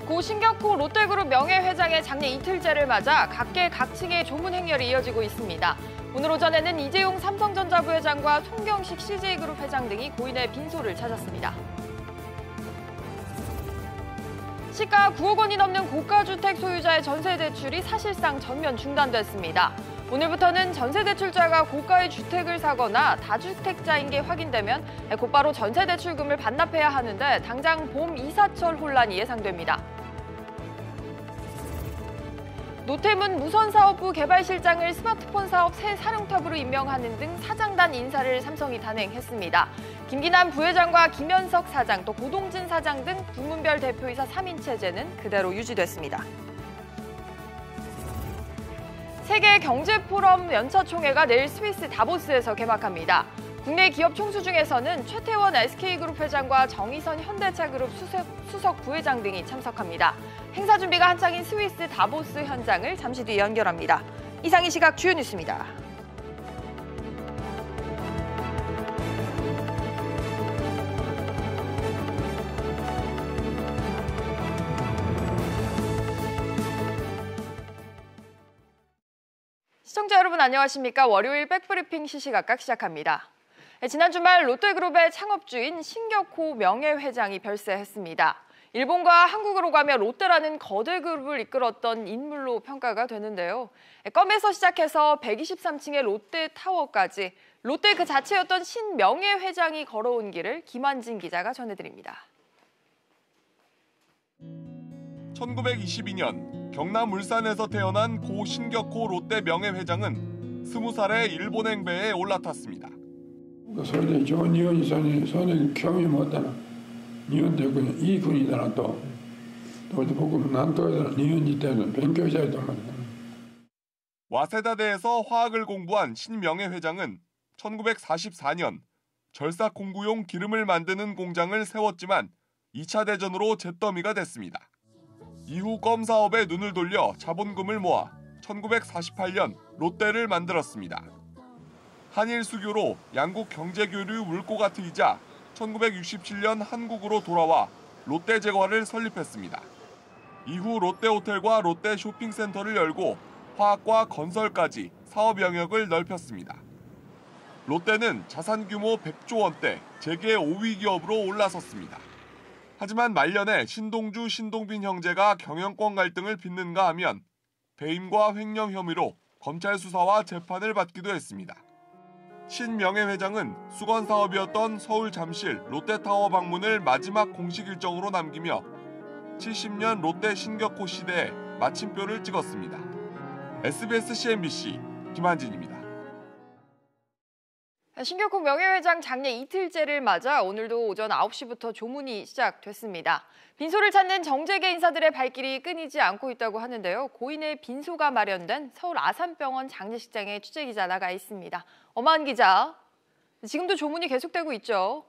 고 신격호 롯데그룹 명예회장의 장례 이틀째를 맞아 각계 각층의 조문 행렬이 이어지고 있습니다. 오늘 오전에는 이재용 삼성전자 부회장과 송경식 CJ그룹 회장 등이 고인의 빈소를 찾았습니다. 시가 9억 원이 넘는 고가주택 소유자의 전세 대출이 사실상 전면 중단됐습니다. 오늘부터는 전세 대출자가 고가의 주택을 사거나 다주택자인 게 확인되면 곧바로 전세 대출금을 반납해야 하는데 당장 봄 이사철 혼란이 예상됩니다. 노태문 무선사업부 개발실장을 스마트폰 사업 새 사령탑으로 임명하는 등 사장단 인사를 삼성이 단행했습니다. 김기남 부회장과 김현석 사장, 또 고동진 사장 등 부문별 대표이사 3인 체제는 그대로 유지됐습니다. 세계경제포럼 연차총회가 내일 스위스 다보스에서 개막합니다. 국내 기업 총수 중에서는 최태원 SK그룹 회장과 정의선 현대차그룹 수석 부회장 등이 참석합니다. 행사 준비가 한창인 스위스 다보스 현장을 잠시 뒤 연결합니다. 이상 이 시각 주요 뉴스입니다. 시청자 여러분 안녕하십니까? 월요일 백브리핑 시시각각 시작합니다. 지난 주말 롯데그룹의 창업주인 신격호 명예회장이 별세했습니다. 일본과 한국으로 가며 롯데라는 거대 그룹을 이끌었던 인물로 평가가 되는데요. 껌에서 시작해서 123층의 롯데타워까지 롯데 그 자체였던 신 명예회장이 걸어온 길을 김한진 기자가 전해드립니다. 1922년 경남 울산에서 태어난 고 신격호 롯데 명예회장은 20살에 일본 행배에 올라탔습니다. 소리 좋은 니온이 손에 경이 못하나 니온도 그냥 이 군이더라 또 보고 난도에서 니온지 때는 변교자였단 말이야. 와세다대에서 화학을 공부한 신 명예회장은 1944년 절삭 공구용 기름을 만드는 공장을 세웠지만 2차 대전으로 잿더미가 됐습니다. 이후 껌 사업에 눈을 돌려 자본금을 모아 1948년 롯데를 만들었습니다. 한일 수교로 양국 경제교류 물꼬가 트이자 1967년 한국으로 돌아와 롯데제과를 설립했습니다. 이후 롯데호텔과 롯데 쇼핑센터를 열고 화학과 건설까지 사업 영역을 넓혔습니다. 롯데는 자산 규모 100조 원대 재계 5위 기업으로 올라섰습니다. 하지만 말년에 신동주, 신동빈 형제가 경영권 갈등을 빚는가 하면 배임과 횡령 혐의로 검찰 수사와 재판을 받기도 했습니다. 신 명예회장은 수건 사업이었던 서울 잠실 롯데타워 방문을 마지막 공식 일정으로 남기며 70년 롯데 신격호 시대에 마침표를 찍었습니다. SBS CNBC 김한진입니다. 신격호 명예회장 장례 이틀째를 맞아 오늘도 오전 9시부터 조문이 시작됐습니다. 빈소를 찾는 정재계 인사들의 발길이 끊이지 않고 있다고 하는데요. 고인의 빈소가 마련된 서울 아산병원 장례식장에 취재기자 나가 있습니다. 엄한 기자, 지금도 조문이 계속되고 있죠?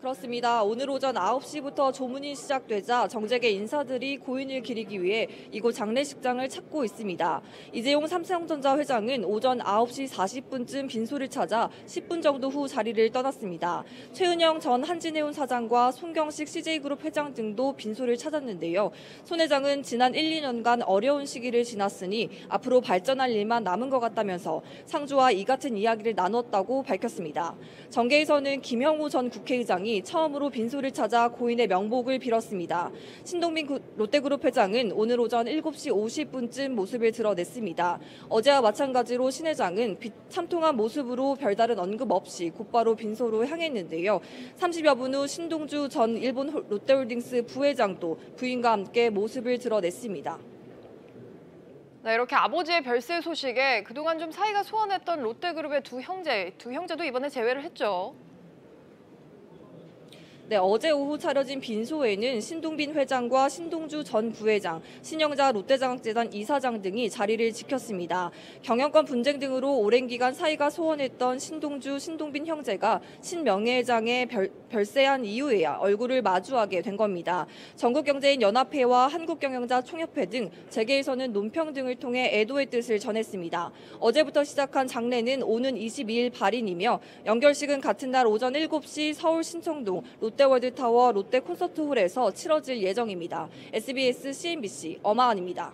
그렇습니다. 오늘 오전 9시부터 조문이 시작되자 정재계 인사들이 고인을 기리기 위해 이곳 장례식장을 찾고 있습니다. 이재용 삼성전자 회장은 오전 9시 40분쯤 빈소를 찾아 10분 정도 후 자리를 떠났습니다. 최은영 전 한진해운 사장과 송경식 CJ그룹 회장 등도 빈소를 찾았는데요. 손 회장은 지난 1, 2년간 어려운 시기를 지났으니 앞으로 발전할 일만 남은 것 같다면서 상주와 이 같은 이야기를 나눴다고 밝혔습니다. 정계에서는 김영우 전 국회의장이 처음으로 빈소를 찾아 고인의 명복을 빌었습니다. 신동빈 롯데그룹 회장은 오늘 오전 7시 50분쯤 모습을 드러냈습니다. 어제와 마찬가지로 신 회장은 참통한 모습으로 별다른 언급 없이 곧바로 빈소로 향했는데요. 30여 분 후 신동주 전 일본 롯데홀딩스 부회장도 부인과 함께 모습을 드러냈습니다. 네, 이렇게 아버지의 별세 소식에 그동안 좀 사이가 소원했던 롯데그룹의 두 형제도 이번에 재회를 했죠. 네, 어제 오후 차려진 빈소에는 신동빈 회장과 신동주 전 부회장, 신영자 롯데장학재단 이사장 등이 자리를 지켰습니다. 경영권 분쟁 등으로 오랜 기간 사이가 소원했던 신동주, 신동빈 형제가 신 명예회장에 별세한 이후에야 얼굴을 마주하게 된 겁니다. 전국경제인 연합회와 한국경영자총협회 등 재계에서는 논평 등을 통해 애도의 뜻을 전했습니다. 어제부터 시작한 장례는 오는 22일 발인이며 연결식은 같은 날 오전 7시 서울 신청동 롯데월드타워 롯데콘서트홀에서 치러질 예정입니다. SBS CNBC 엄하은입니다.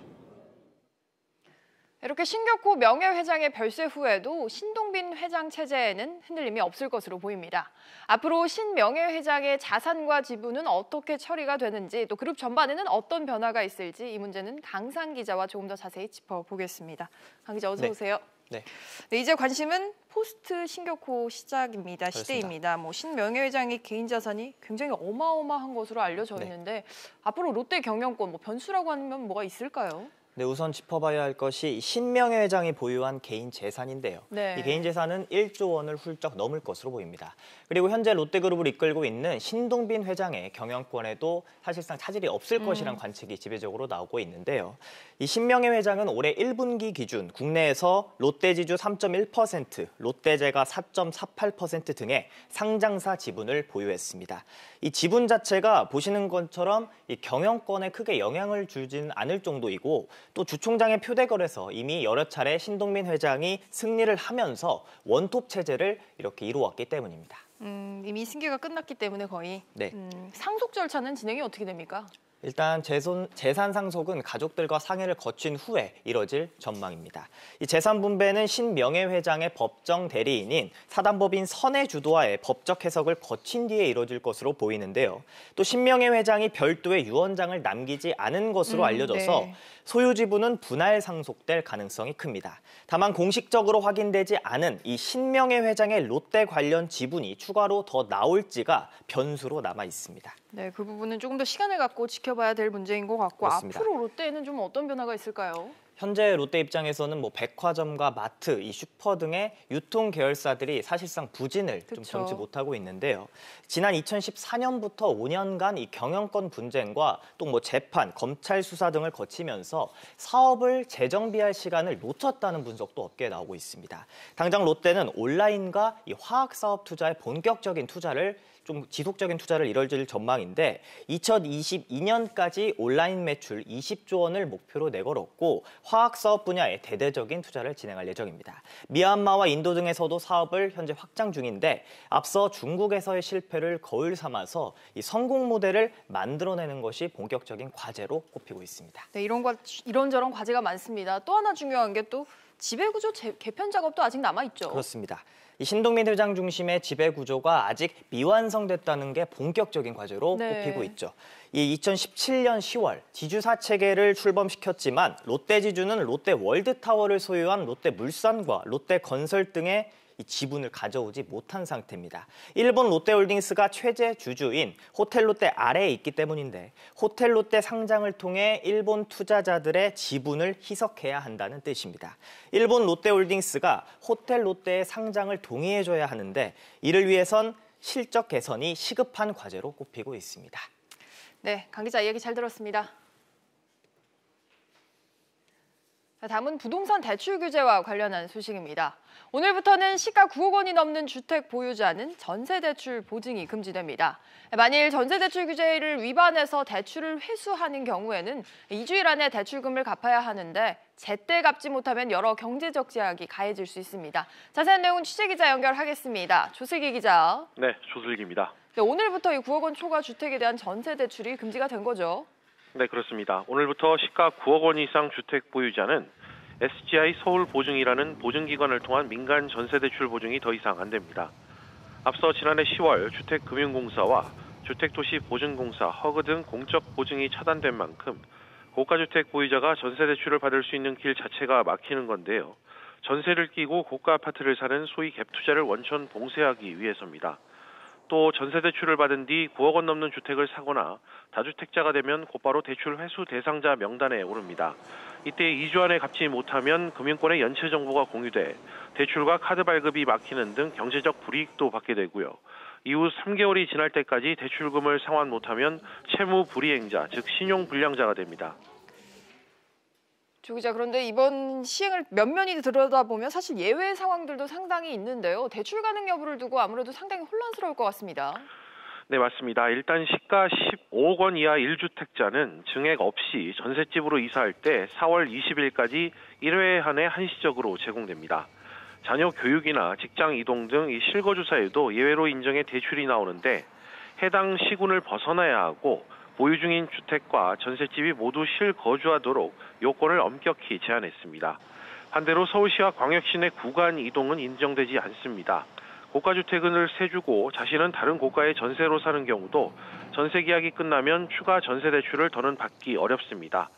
이렇게 신격호 명예회장의 별세 후에도 신동빈 회장 체제에는 흔들림이 없을 것으로 보입니다. 앞으로 신 명예회장의 자산과 지분은 어떻게 처리가 되는지, 또 그룹 전반에는 어떤 변화가 있을지 이 문제는 강상 기자와 조금 더 자세히 짚어보겠습니다. 강 기자 어서 오세요. 네. 네, 이제 관심은 포스트 신격호 시작입니다. 그렇습니다. 시대입니다. 신 명예회장의 개인 자산이 굉장히 어마어마한 것으로 알려져 있는데 앞으로 롯데 경영권 변수라고 하면 뭐가 있을까요? 네, 우선 짚어봐야 할 것이 신명예 회장이 보유한 개인 재산인데요. 네. 이 개인 재산은 1조 원을 훌쩍 넘을 것으로 보입니다. 그리고 현재 롯데그룹을 이끌고 있는 신동빈 회장의 경영권에도 사실상 차질이 없을 것이란 관측이 지배적으로 나오고 있는데요. 이 신명예 회장은 올해 1분기 기준 국내에서 롯데지주 3.1%, 롯데제가 4.48% 등의 상장사 지분을 보유했습니다. 이 지분 자체가 보시는 것처럼 이 경영권에 크게 영향을 주지는 않을 정도이고, 또 주총장의 표대걸에서 이미 여러 차례 신동빈 회장이 승리를 하면서 원톱 체제를 이렇게 이루었기 때문입니다. 이미 승계가 끝났기 때문에 거의. 네. 상속 절차는 진행이 어떻게 됩니까? 일단 재산 상속은 가족들과 상의를 거친 후에 이뤄질 전망입니다. 이 재산 분배는 신명예 회장의 법정 대리인인 사단법인 선해주도하의 법적 해석을 거친 뒤에 이뤄질 것으로 보이는데요. 또 신명예 회장이 별도의 유언장을 남기지 않은 것으로 알려져서 네. 소유 지분은 분할 상속될 가능성이 큽니다. 다만 공식적으로 확인되지 않은 이 신명예 회장의 롯데 관련 지분이 추가로 더 나올지가 변수로 남아 있습니다. 네, 그 부분은 조금 더 시간을 갖고 지켜봐야 될 문제인 것 같고, 그렇습니다. 앞으로 롯데에는 좀 어떤 변화가 있을까요? 현재 롯데 입장에서는 백화점과 마트, 이 슈퍼 등의 유통 계열사들이 사실상 부진을 좀 그쵸. 견지 못하고 있는데요. 지난 2014년부터 5년간 이 경영권 분쟁과 또 재판, 검찰 수사 등을 거치면서 사업을 재정비할 시간을 놓쳤다는 분석도 업계에 나오고 있습니다. 당장 롯데는 온라인과 이 화학 사업 투자에 본격적인 투자를 좀 지속적인 투자를 이뤄질 전망인데 2022년까지 온라인 매출 20조 원을 목표로 내걸었고 화학 사업 분야에 대대적인 투자를 진행할 예정입니다. 미얀마와 인도 등에서도 사업을 현재 확장 중인데 앞서 중국에서의 실패를 거울 삼아서 이 성공 모델을 만들어내는 것이 본격적인 과제로 꼽히고 있습니다. 네, 이런저런 과제가 많습니다. 또 하나 중요한 게 또 지배구조 개편 작업도 아직 남아있죠. 그렇습니다. 이 신동빈 회장 중심의 지배 구조가 아직 미완성됐다는 게 본격적인 과제로 네. 꼽히고 있죠. 이 2017년 10월 지주사 체계를 출범시켰지만 롯데지주는 롯데월드타워를 소유한 롯데물산과 롯데건설 등의 이 지분을 가져오지 못한 상태입니다. 일본 롯데홀딩스가 최대 주주인 호텔롯데 아래에 있기 때문인데 호텔롯데 상장을 통해 일본 투자자들의 지분을 희석해야 한다는 뜻입니다. 일본 롯데홀딩스가 호텔롯데의 상장을 동의해줘야 하는데 이를 위해선 실적 개선이 시급한 과제로 꼽히고 있습니다. 네, 강 기자 이야기 잘 들었습니다. 다음은 부동산 대출 규제와 관련한 소식입니다. 오늘부터는 시가 9억 원이 넘는 주택 보유자는 전세 대출 보증이 금지됩니다. 만일 전세 대출 규제를 위반해서 대출을 회수하는 경우에는 2주일 안에 대출금을 갚아야 하는데 제때 갚지 못하면 여러 경제적 제약이 가해질 수 있습니다. 자세한 내용은 취재기자 연결하겠습니다. 조슬기 기자. 네, 조슬기입니다. 네, 오늘부터 이 9억 원 초과 주택에 대한 전세 대출이 금지가 된 거죠? 네, 그렇습니다. 오늘부터 시가 9억 원 이상 주택 보유자는 SGI 서울보증이라는 보증기관을 통한 민간 전세대출 보증이 더 이상 안 됩니다. 앞서 지난해 10월 주택금융공사와 주택도시보증공사, 허그 등 공적 보증이 차단된 만큼 고가주택 보유자가 전세대출을 받을 수 있는 길 자체가 막히는 건데요. 전세를 끼고 고가 아파트를 사는 소위 갭투자를 원천 봉쇄하기 위해서입니다. 또 전세대출을 받은 뒤 9억 원 넘는 주택을 사거나 다주택자가 되면 곧바로 대출 회수 대상자 명단에 오릅니다. 이때 2주 안에 갚지 못하면 금융권의 연체 정보가 공유돼 대출과 카드 발급이 막히는 등 경제적 불이익도 받게 되고요. 이후 3개월이 지날 때까지 대출금을 상환 못하면 채무 불이행자, 즉 신용불량자가 됩니다. 조 기자, 그런데 이번 시행을 면면히 들여다보면 사실 예외 상황들도 상당히 있는데요. 대출 가능 여부를 두고 아무래도 상당히 혼란스러울 것 같습니다. 네, 맞습니다. 일단 시가 15억 원 이하 1주택자는 증액 없이 전셋집으로 이사할 때 4월 20일까지 1회에 한해 한시적으로 제공됩니다. 자녀 교육이나 직장 이동 등 이 실거주사에도 예외로 인정해 대출이 나오는데 해당 시군을 벗어나야 하고 보유 중인 주택과 전셋집이 모두 실거주하도록 요건을 엄격히 제한했습니다. 반대로 서울시와 광역시 내 구간 이동은 인정되지 않습니다. 고가주택을 세주고 자신은 다른 고가의 전세로 사는 경우도 전세 계약이 끝나면 추가 전세 대출을 더는 받기 어렵습니다.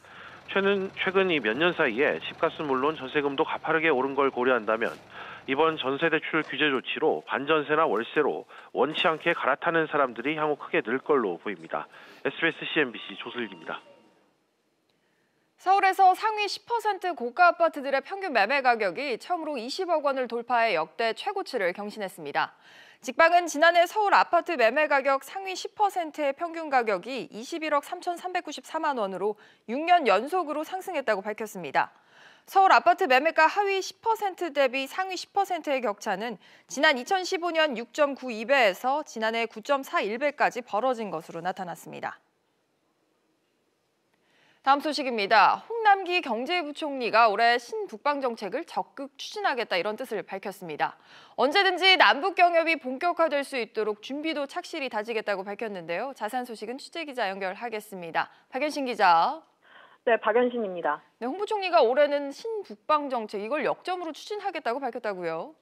최근 이 몇 년 사이에 집값은 물론 전세금도 가파르게 오른 걸 고려한다면 이번 전세 대출 규제 조치로 반전세나 월세로 원치 않게 갈아타는 사람들이 향후 크게 늘 걸로 보입니다. SBS CNBC 조슬기입니다. 서울에서 상위 10% 고가 아파트들의 평균 매매 가격이 처음으로 20억 원을 돌파해 역대 최고치를 경신했습니다. 직방은 지난해 서울 아파트 매매 가격 상위 10%의 평균 가격이 21억 3,394만 원으로 6년 연속으로 상승했다고 밝혔습니다. 서울 아파트 매매가 하위 10% 대비 상위 10%의 격차는 지난 2015년 6.92배에서 지난해 9.41배까지 벌어진 것으로 나타났습니다. 다음 소식입니다. 홍남기 경제부총리가 올해 신북방 정책을 적극 추진하겠다 이런 뜻을 밝혔습니다. 언제든지 남북 경협이 본격화될 수 있도록 준비도 착실히 다지겠다고 밝혔는데요. 자세한 소식은 취재기자 연결하겠습니다. 박연신 기자. 네, 박연신입니다. 네, 홍 부총리가 올해는 신북방 정책 이걸 역점으로 추진하겠다고 밝혔다고요.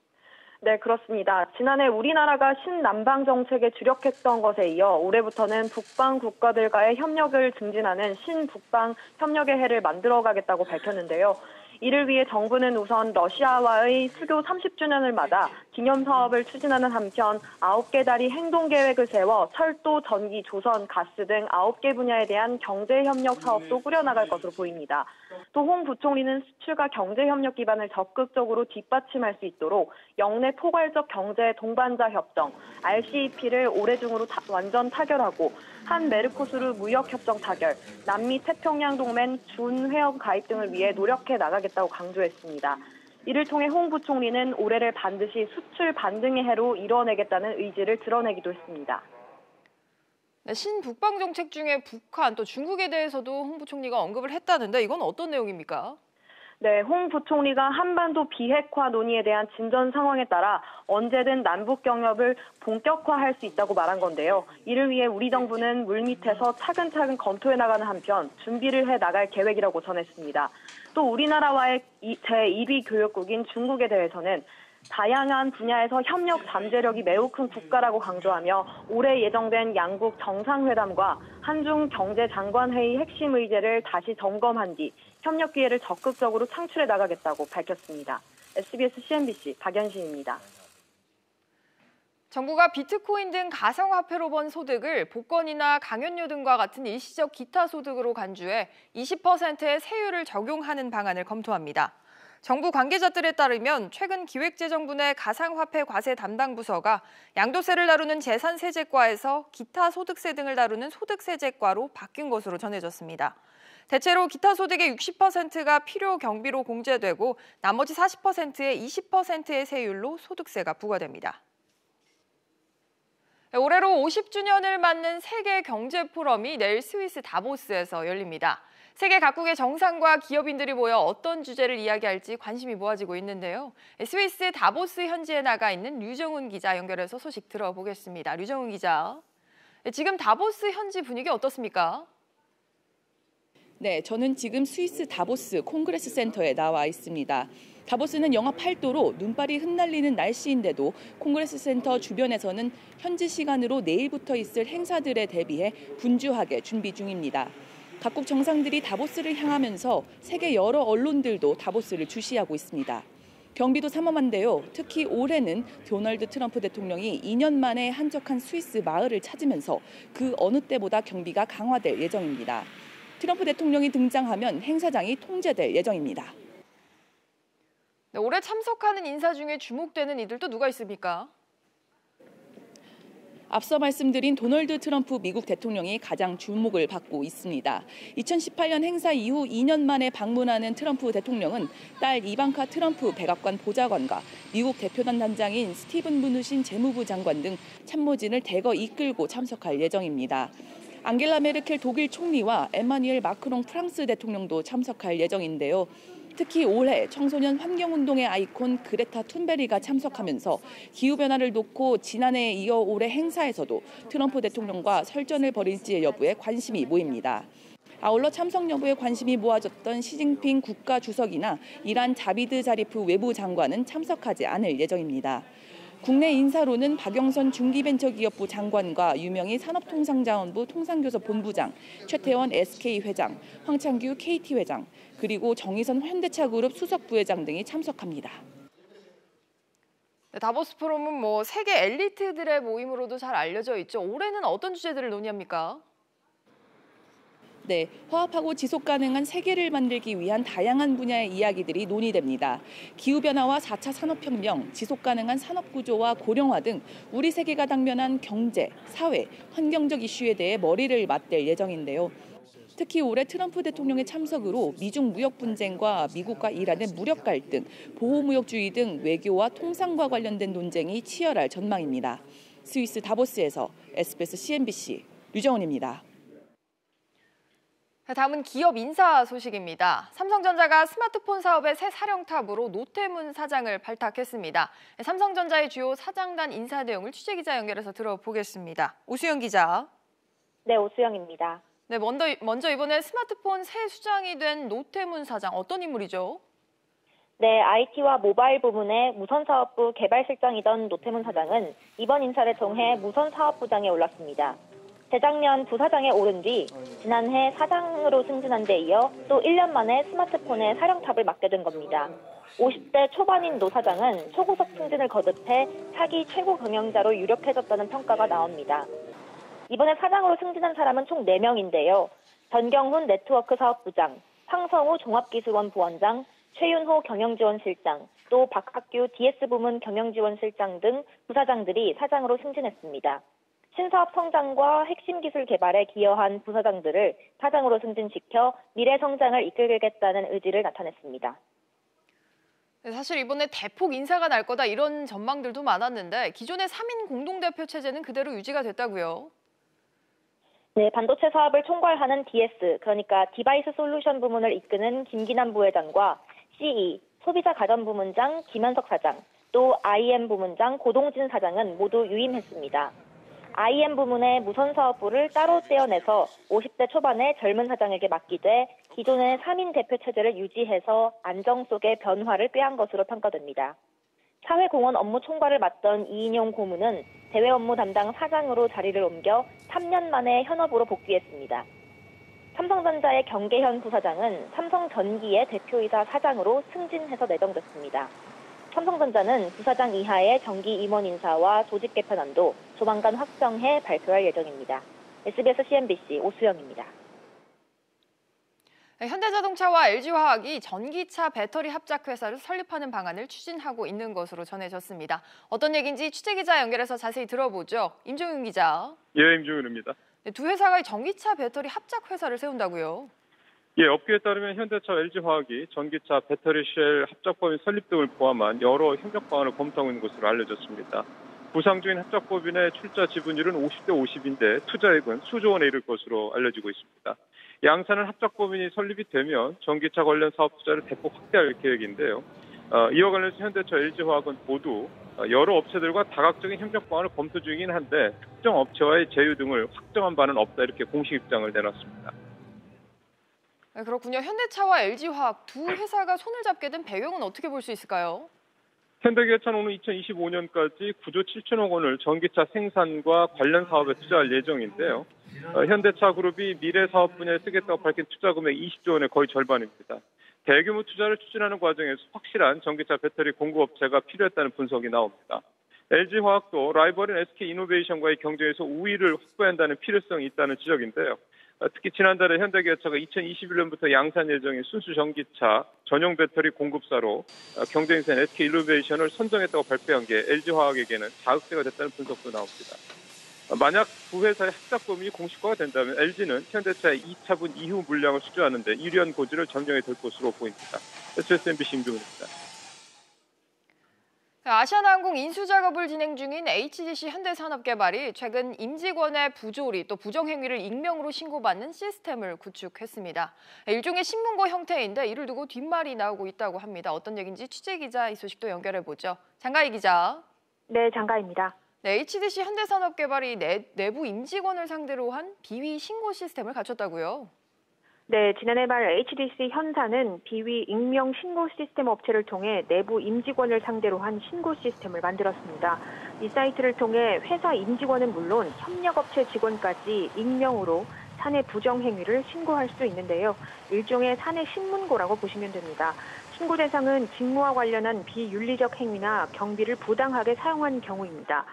네, 그렇습니다. 지난해 우리나라가 신남방 정책에 주력했던 것에 이어 올해부터는 북방 국가들과의 협력을 증진하는 신북방 협력의 해를 만들어가겠다고 밝혔는데요. 이를 위해 정부는 우선 러시아와의 수교 30주년을 맞아 기념사업을 추진하는 한편 9개 다리 행동계획을 세워 철도, 전기, 조선, 가스 등 9개 분야에 대한 경제협력 사업도 꾸려나갈 것으로 보입니다. 또 홍 부총리는 수출과 경제협력 기반을 적극적으로 뒷받침할 수 있도록 영내 포괄적 경제 동반자 협정 RCEP를 올해 중으로 완전 타결하고 한 메르코스르 무역협정 타결, 남미 태평양 동맹 준회원 가입 등을 위해 노력해 나가겠다고 강조했습니다. 이를 통해 홍 부총리는 올해를 반드시 수출 반등의 해로 이뤄내겠다는 의지를 드러내기도 했습니다. 네, 신북방 정책 중에 북한 또 중국에 대해서도 홍 부총리가 언급을 했다는데 이건 어떤 내용입니까? 네, 홍 부총리가 한반도 비핵화 논의에 대한 진전 상황에 따라 언제든 남북 경협을 본격화할 수 있다고 말한 건데요. 이를 위해 우리 정부는 물밑에서 차근차근 검토해 나가는 한편 준비를 해 나갈 계획이라고 전했습니다. 또 우리나라와의 제1위 교역국인 중국에 대해서는 다양한 분야에서 협력 잠재력이 매우 큰 국가라고 강조하며 올해 예정된 양국 정상회담과 한중 경제장관회의 핵심 의제를 다시 점검한 뒤 협력 기회를 적극적으로 창출해 나가겠다고 밝혔습니다. SBS CNBC 박연신입니다. 정부가 비트코인 등 가상화폐로 번 소득을 복권이나 강연료 등과 같은 일시적 기타 소득으로 간주해 20%의 세율을 적용하는 방안을 검토합니다. 정부 관계자들에 따르면 최근 기획재정부 내 가상화폐 과세 담당 부서가 양도세를 다루는 재산세제과에서 기타 소득세 등을 다루는 소득세제과로 바뀐 것으로 전해졌습니다. 대체로 기타 소득의 60%가 필요 경비로 공제되고 나머지 40%의 20%의 세율로 소득세가 부과됩니다. 올해로 50주년을 맞는 세계 경제 포럼이 내일 스위스 다보스에서 열립니다. 세계 각국의 정상과 기업인들이 모여 어떤 주제를 이야기할지 관심이 모아지고 있는데요. 스위스 다보스 현지에 나가 있는 류정훈 기자 연결해서 소식 들어보겠습니다. 류정훈 기자, 지금 다보스 현지 분위기 어떻습니까? 네, 저는 지금 스위스 다보스 콩그레스 센터에 나와 있습니다. 다보스는 영하 8도로 눈발이 흩날리는 날씨인데도 콩그레스 센터 주변에서는 현지 시간으로 내일부터 있을 행사들에 대비해 분주하게 준비 중입니다. 각국 정상들이 다보스를 향하면서 세계 여러 언론들도 다보스를 주시하고 있습니다. 경비도 삼엄한데요. 특히 올해는 도널드 트럼프 대통령이 2년 만에 한적한 스위스 마을을 찾으면서 그 어느 때보다 경비가 강화될 예정입니다. 트럼프 대통령이 등장하면 행사장이 통제될 예정입니다. 네, 올해 참석하는 인사 중에 주목되는 이들도 누가 있습니까? 앞서 말씀드린 도널드 트럼프 미국 대통령이 가장 주목을 받고 있습니다. 2018년 행사 이후 2년 만에 방문하는 트럼프 대통령은 딸 이방카 트럼프 백악관 보좌관과 미국 대표단 단장인 스티븐 무누신 재무부 장관 등 참모진을 대거 이끌고 참석할 예정입니다. 앙겔라 메르켈 독일 총리와 에마뉘엘 마크롱 프랑스 대통령도 참석할 예정인데요. 특히 올해 청소년 환경운동의 아이콘 그레타 툰베리가 참석하면서 기후변화를 놓고 지난해에 이어 올해 행사에서도 트럼프 대통령과 설전을 벌일지 여부에 관심이 모입니다. 아울러 참석 여부에 관심이 모아졌던 시진핑 국가주석이나 이란 자비드 자리프 외부장관은 참석하지 않을 예정입니다. 국내 인사로는 박영선 중기벤처기업부 장관과 유명희 산업통상자원부 통상교섭본부장, 최태원 SK 회장, 황창규 KT 회장, 그리고 정의선 현대차그룹 수석부회장 등이 참석합니다. 네, 다보스 포럼은 세계 엘리트들의 모임으로도 잘 알려져 있죠. 올해는 어떤 주제들을 논의합니까? 네, 화합하고 지속 가능한 세계를 만들기 위한 다양한 분야의 이야기들이 논의됩니다. 기후변화와 4차 산업혁명, 지속 가능한 산업구조와 고령화 등 우리 세계가 당면한 경제, 사회, 환경적 이슈에 대해 머리를 맞댈 예정인데요. 특히 올해 트럼프 대통령의 참석으로 미중 무역 분쟁과 미국과 이란의 무력 갈등, 보호무역주의 등 외교와 통상과 관련된 논쟁이 치열할 전망입니다. 스위스 다보스에서 SBS CNBC 류정원입니다. 다음은 기업 인사 소식입니다. 삼성전자가 스마트폰 사업의 새 사령탑으로 노태문 사장을 발탁했습니다. 삼성전자의 주요 사장단 인사 내용을 취재기자 연결해서 들어보겠습니다. 오수영 기자. 네, 오수영입니다. 네, 먼저 이번에 스마트폰 새 수장이 된 노태문 사장, 어떤 인물이죠? 네, IT와 모바일 부문의 무선사업부 개발실장이던 노태문 사장은 이번 인사를 통해 무선사업부장에 올랐습니다. 재작년 부사장에 오른 뒤 지난해 사장으로 승진한 데 이어 또 1년 만에 스마트폰의 사령탑을 맡게 된 겁니다. 50대 초반인 노 사장은 초고속 승진을 거듭해 차기 최고 경영자로 유력해졌다는 평가가 나옵니다. 이번에 사장으로 승진한 사람은 총 4명인데요. 전경훈 네트워크 사업부장, 황성우 종합기술원 부원장, 최윤호 경영지원실장, 또 박학규 DS 부문 경영지원실장 등 부사장들이 사장으로 승진했습니다. 신사업 성장과 핵심 기술 개발에 기여한 부사장들을 사장으로 승진시켜 미래 성장을 이끌겠다는 의지를 나타냈습니다. 네, 사실 이번에 대폭 인사가 날 거다 이런 전망들도 많았는데 기존의 3인 공동대표 체제는 그대로 유지가 됐다고요? 네, 반도체 사업을 총괄하는 DS, 그러니까 디바이스 솔루션 부문을 이끄는 김기남 부회장과 CE, 소비자 가전 부문장 김현석 사장, 또 IM 부문장 고동진 사장은 모두 유임했습니다. IM 부문의 무선사업부를 따로 떼어내서 50대 초반의 젊은 사장에게 맡기되 기존의 3인 대표 체제를 유지해서 안정 속의 변화를 꾀한 것으로 평가됩니다. 사회공헌 업무 총괄을 맡던 이인용 고문은 대외 업무 담당 사장으로 자리를 옮겨 3년 만에 현업으로 복귀했습니다. 삼성전자의 경계현 부사장은 삼성전기의 대표이사 사장으로 승진해서 내정됐습니다. 삼성전자는 부사장 이하의 정기 임원 인사와 조직 개편안도 조만간 확정해 발표할 예정입니다. SBS CNBC 오수영입니다. 현대자동차와 LG화학이 전기차 배터리 합작회사를 설립하는 방안을 추진하고 있는 것으로 전해졌습니다. 어떤 얘기인지 취재기자 연결해서 자세히 들어보죠. 임종윤 기자. 예, 임종윤입니다. 네, 두 회사가 전기차 배터리 합작회사를 세운다고요? 예, 업계에 따르면 현대차와 LG화학이 전기차 배터리 쉘 합작법인 설립 등을 포함한 여러 협력 방안을 검토하고 있는 것으로 알려졌습니다. 부상 중인 합작법인의 출자 지분율은 50대 50인데 투자액은 수조 원에 이를 것으로 알려지고 있습니다. 양사는 합작법인이 설립이 되면 전기차 관련 사업 투자를 대폭 확대할 계획인데요. 이와 관련해서 현대차, LG화학은 모두 여러 업체들과 다각적인 협력 방안을 검토 중이긴 한데 특정 업체와의 제휴 등을 확정한 바는 없다 이렇게 공식 입장을 내놨습니다. 네, 그렇군요. 현대차와 LG화학 두 회사가 손을 잡게 된 배경은 어떻게 볼 수 있을까요? 현대기아차는 오늘 2025년까지 9조 7천억 원을 전기차 생산과 관련 사업에 투자할 예정인데요. 현대차 그룹이 미래 사업 분야에 쓰겠다고 밝힌 투자 금액 20조 원의 거의 절반입니다. 대규모 투자를 추진하는 과정에서 확실한 전기차 배터리 공급업체가 필요했다는 분석이 나옵니다. LG화학도 라이벌인 SK이노베이션과의 경쟁에서 우위를 확보해야 한다는 필요성이 있다는 지적인데요. 특히 지난달에 현대기아차가 2021년부터 양산 예정인 순수 전기차 전용 배터리 공급사로 경쟁사인 SK이노베이션을 선정했다고 발표한 게 LG화학에게는 자극제가 됐다는 분석도 나옵니다. 만약 두 회사의 합작법인이 공식화가 된다면 LG는 현대차의 2차분 이후 물량을 수주하는 데 유리한 고지를 점령해 될 것으로 보입니다. SBS MBC 임종훈입니다. 아시아나항공 인수 작업을 진행 중인 HDC 현대산업개발이 최근 임직원의 부조리 또 부정행위를 익명으로 신고받는 시스템을 구축했습니다. 일종의 신문고 형태인데 이를 두고 뒷말이 나오고 있다고 합니다. 어떤 얘기인지 취재기자 이 소식도 연결해보죠. 장가희 기자. 네, 장가희입니다. 네, HDC 현대산업개발이 내부 임직원을 상대로 한 비위 신고 시스템을 갖췄다고요? 네, 지난해 말 HDC 현사는 비위 익명 신고 시스템 업체를 통해 내부 임직원을 상대로 한 신고 시스템을 만들었습니다. 이 사이트를 통해 회사 임직원은 물론 협력업체 직원까지 익명으로 사내 부정 행위를 신고할 수 있는데요. 일종의 사내 신문고라고 보시면 됩니다. 신고 대상은 직무와 관련한 비윤리적 행위나 경비를 부당하게 사용한 경우입니다.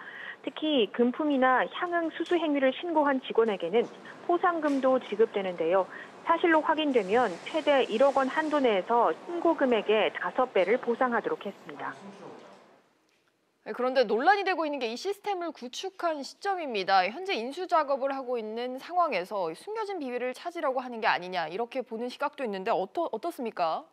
특히 금품이나 향응 수수 행위를 신고한 직원에게는 포상금도 지급되는데요. 사실로 확인되면 최대 1억 원 한도 내에서 신고 금액의 5배를 보상하도록 했습니다. 그런데 논란이 되고 있는 게 이 시스템을 구축한 시점입니다. 현재 인수 작업을 하고 있는 상황에서 숨겨진 비위를 찾으려고 하는 게 아니냐 이렇게 보는 시각도 있는데 어떻습니까?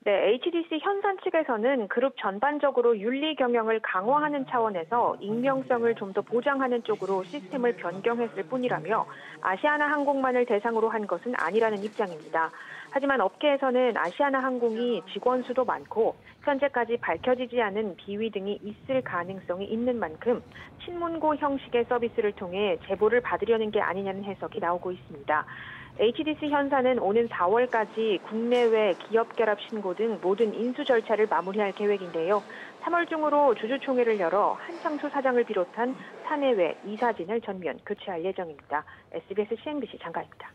네, HDC 현산 측에서는 그룹 전반적으로 윤리 경영을 강화하는 차원에서 익명성을 좀 더 보장하는 쪽으로 시스템을 변경했을 뿐이라며 아시아나항공만을 대상으로 한 것은 아니라는 입장입니다. 하지만 업계에서는 아시아나항공이 직원 수도 많고 현재까지 밝혀지지 않은 비위 등이 있을 가능성이 있는 만큼 신문고 형식의 서비스를 통해 제보를 받으려는 게 아니냐는 해석이 나오고 있습니다. HDC 현사는 오는 4월까지 국내외 기업 결합 신고 등 모든 인수 절차를 마무리할 계획인데요. 3월 중으로 주주총회를 열어 한창수 사장을 비롯한 사내외 이사진을 전면 교체할 예정입니다. SBS CNBC 장가입니다.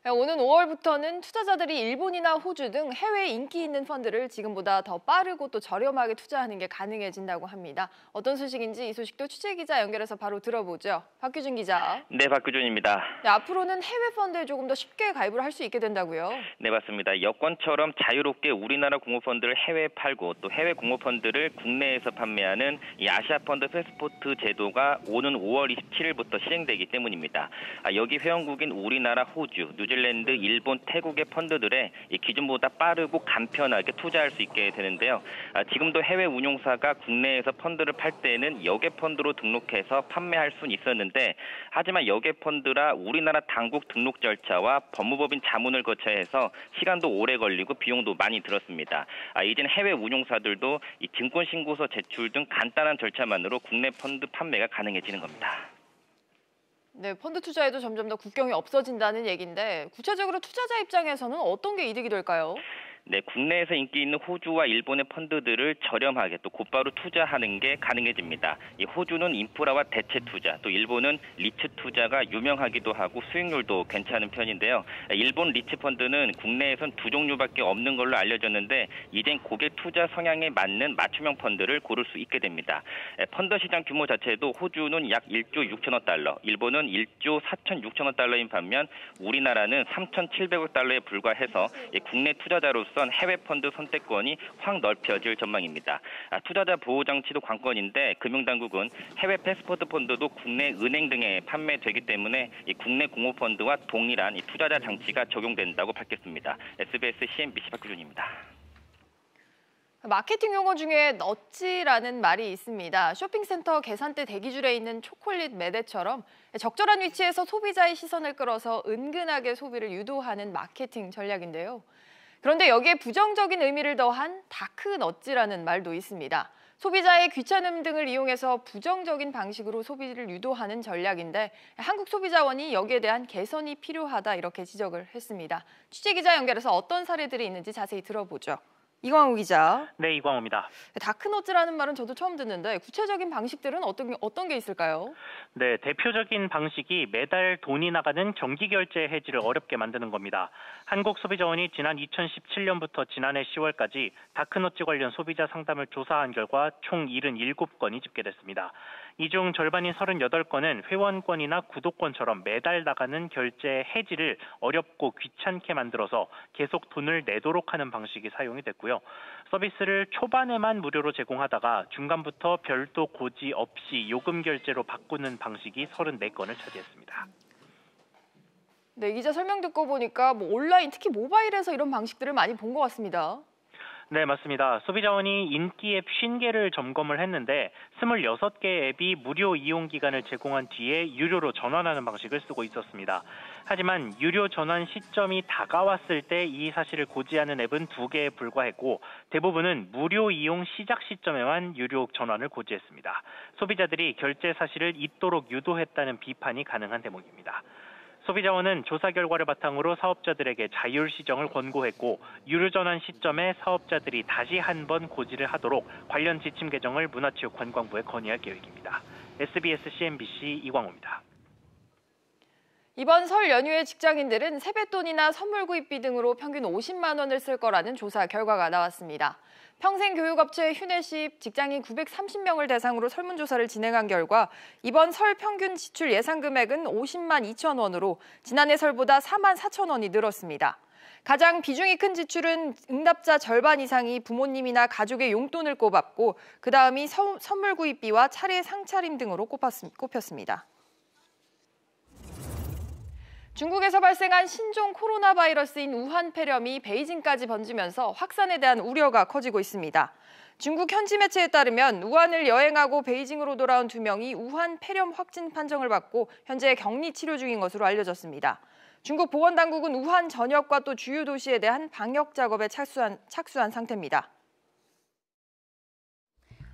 오는 5월부터는 투자자들이 일본이나 호주 등 해외에 인기 있는 펀드를 지금보다 더 빠르고 또 저렴하게 투자하는 게 가능해진다고 합니다. 어떤 소식인지 이 소식도 취재기자 연결해서 바로 들어보죠. 박규준 기자. 네, 박규준입니다. 네, 앞으로는 해외 펀드에 조금 더 쉽게 가입을 할 수 있게 된다고요? 네, 맞습니다. 여권처럼 자유롭게 우리나라 공모펀드를 해외에 팔고 또 해외 공모펀드를 국내에서 판매하는 이 아시아펀드 패스포트 제도가 오는 5월 27일부터 시행되기 때문입니다. 여기 회원국인 우리나라, 호주, 뉴질랜드, 일본, 태국의 펀드들에 기존보다 빠르고 간편하게 투자할 수 있게 되는데요. 지금도 해외 운용사가 국내에서 펀드를 팔 때는 여객 펀드로 등록해서 판매할 수는 있었는데 하지만 여객 펀드라 우리나라 당국 등록 절차와 법무법인 자문을 거쳐야 해서 시간도 오래 걸리고 비용도 많이 들었습니다. 이제는 해외 운용사들도 이 증권신고서 제출 등 간단한 절차만으로 국내 펀드 판매가 가능해지는 겁니다. 네, 펀드 투자에도 점점 더 국경이 없어진다는 얘기인데 구체적으로 투자자 입장에서는 어떤 게 이득이 될까요? 네, 국내에서 인기 있는 호주와 일본의 펀드들을 저렴하게 또 곧바로 투자하는 게 가능해집니다. 이 호주는 인프라와 대체 투자, 또 일본은 리츠 투자가 유명하기도 하고 수익률도 괜찮은 편인데요. 일본 리츠 펀드는 국내에선 2종류밖에 없는 걸로 알려졌는데 이젠 고객 투자 성향에 맞는 맞춤형 펀드를 고를 수 있게 됩니다. 펀드 시장 규모 자체도 호주는 약 1조 6천억 달러, 일본은 1조 4천 6천억 달러인 반면 우리나라는 3,700억 달러에 불과해서 국내 투자자로서 해외 펀드 선택권이 확 넓혀질 전망입니다. 투자자 보호 장치도 관건인데 금융당국은 해외 패스포트 펀드도 국내 은행 등에 판매되기 때문에 이 국내 공모펀드와 동일한 이 투자자 장치가 적용된다고 밝혔습니다. SBS CNBC 박규준입니다. 마케팅 용어 중에 넛지라는 말이 있습니다. 쇼핑센터 계산대 대기줄에 있는 초콜릿 매대처럼 적절한 위치에서 소비자의 시선을 끌어서 은근하게 소비를 유도하는 마케팅 전략인데요. 그런데 여기에 부정적인 의미를 더한 다크넛지라는 말도 있습니다. 소비자의 귀찮음 등을 이용해서 부정적인 방식으로 소비를 유도하는 전략인데 한국소비자원이 여기에 대한 개선이 필요하다 이렇게 지적을 했습니다. 취재기자 연결해서 어떤 사례들이 있는지 자세히 들어보죠. 이광우 기자. 네, 이광우입니다. 다크넛즈라는 말은 저도 처음 듣는데 구체적인 방식들은 어떤 게 있을까요? 네, 대표적인 방식이 매달 돈이 나가는 정기결제 해지를 어렵게 만드는 겁니다. 한국소비자원이 지난 2017년부터 지난해 10월까지 다크넛즈 관련 소비자 상담을 조사한 결과 총 77건이 집계됐습니다. 이 중 절반인 38건은 회원권이나 구독권처럼 매달 나가는 결제 해지를 어렵고 귀찮게 만들어서 계속 돈을 내도록 하는 방식이 사용이 됐고요. 서비스를 초반에만 무료로 제공하다가 중간부터 별도 고지 없이 요금 결제로 바꾸는 방식이 34건을 차지했습니다. 네, 기자 설명 듣고 보니까 온라인 특히 모바일에서 이런 방식들을 많이 본 것 같습니다. 네, 맞습니다. 소비자원이 인기 앱 50개를 점검을 했는데 26개 앱이 무료 이용 기간을 제공한 뒤에 유료로 전환하는 방식을 쓰고 있었습니다. 하지만 유료 전환 시점이 다가왔을 때 이 사실을 고지하는 앱은 2개에 불과했고 대부분은 무료 이용 시작 시점에만 유료 전환을 고지했습니다. 소비자들이 결제 사실을 잊도록 유도했다는 비판이 가능한 대목입니다. 소비자원은 조사 결과를 바탕으로 사업자들에게 자율 시정을 권고했고 유료 전환 시점에 사업자들이 다시 한번 고지를 하도록 관련 지침 개정을 문화체육관광부에 건의할 계획입니다. SBS CNBC 이광호입니다. 이번 설 연휴에 직장인들은 세뱃돈이나 선물 구입비 등으로 평균 50만 원을 쓸 거라는 조사 결과가 나왔습니다. 평생교육업체 휴내십 직장인 930명을 대상으로 설문조사를 진행한 결과 이번 설 평균 지출 예상 금액은 50만 2천 원으로 지난해 설보다 4만 4천 원이 늘었습니다. 가장 비중이 큰 지출은 응답자 절반 이상이 부모님이나 가족의 용돈을 꼽았고 그다음이 선물 구입비와 차례 상차림 등으로 꼽혔습니다. 중국에서 발생한 신종 코로나 바이러스인 우한 폐렴이 베이징까지 번지면서 확산에 대한 우려가 커지고 있습니다. 중국 현지 매체에 따르면 우한을 여행하고 베이징으로 돌아온 2명이 우한 폐렴 확진 판정을 받고 현재 격리 치료 중인 것으로 알려졌습니다. 중국 보건당국은 우한 전역과 또 주요 도시에 대한 방역 작업에 착수한 상태입니다.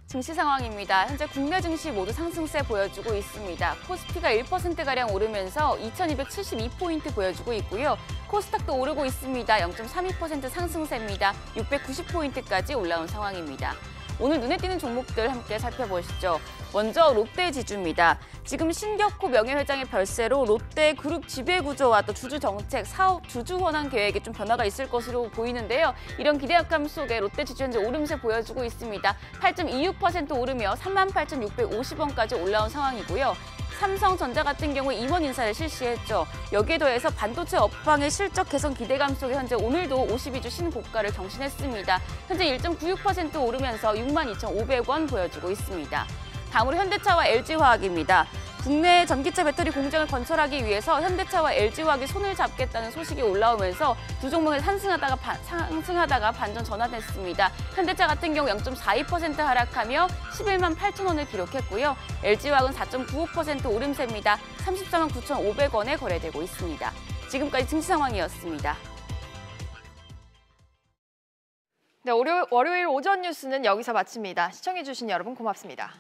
증시 상황입니다. 현재 국내 증시 모두 상승세 보여주고 있습니다. 코스피가 1%가량 오르면서 2272포인트 보여주고 있고요. 코스닥도 오르고 있습니다. 0.32% 상승세입니다. 690포인트까지 올라온 상황입니다. 오늘 눈에 띄는 종목들 함께 살펴보시죠. 먼저 롯데 지주입니다. 지금 신격호 명예회장의 별세로 롯데 그룹 지배구조와 또 주주 정책, 사업 주주 환원 계획에 좀 변화가 있을 것으로 보이는데요. 이런 기대감 속에 롯데 지주 현재 오름세 보여주고 있습니다. 8.26% 오르며 38,650원까지 올라온 상황이고요. 삼성전자 같은 경우 임원 인사를 실시했죠. 여기에 더해서 반도체 업황의 실적 개선 기대감 속에 현재 오늘도 52주 신고가를 경신했습니다. 현재 1.96% 오르면서 62,500원 보여주고 있습니다. 다음으로 현대차와 LG화학입니다. 국내 전기차 배터리 공장을 건설하기 위해서 현대차와 LG화학이 손을 잡겠다는 소식이 올라오면서 두 종목을 상승하다가 반전 전환했습니다. 현대차 같은 경우 0.42% 하락하며 11만 8천 원을 기록했고요. LG화학은 4.95% 오름세입니다. 34만 9,500원에 거래되고 있습니다. 지금까지 증시 상황이었습니다. 네, 월요일 오전 뉴스는 여기서 마칩니다. 시청해주신 여러분 고맙습니다.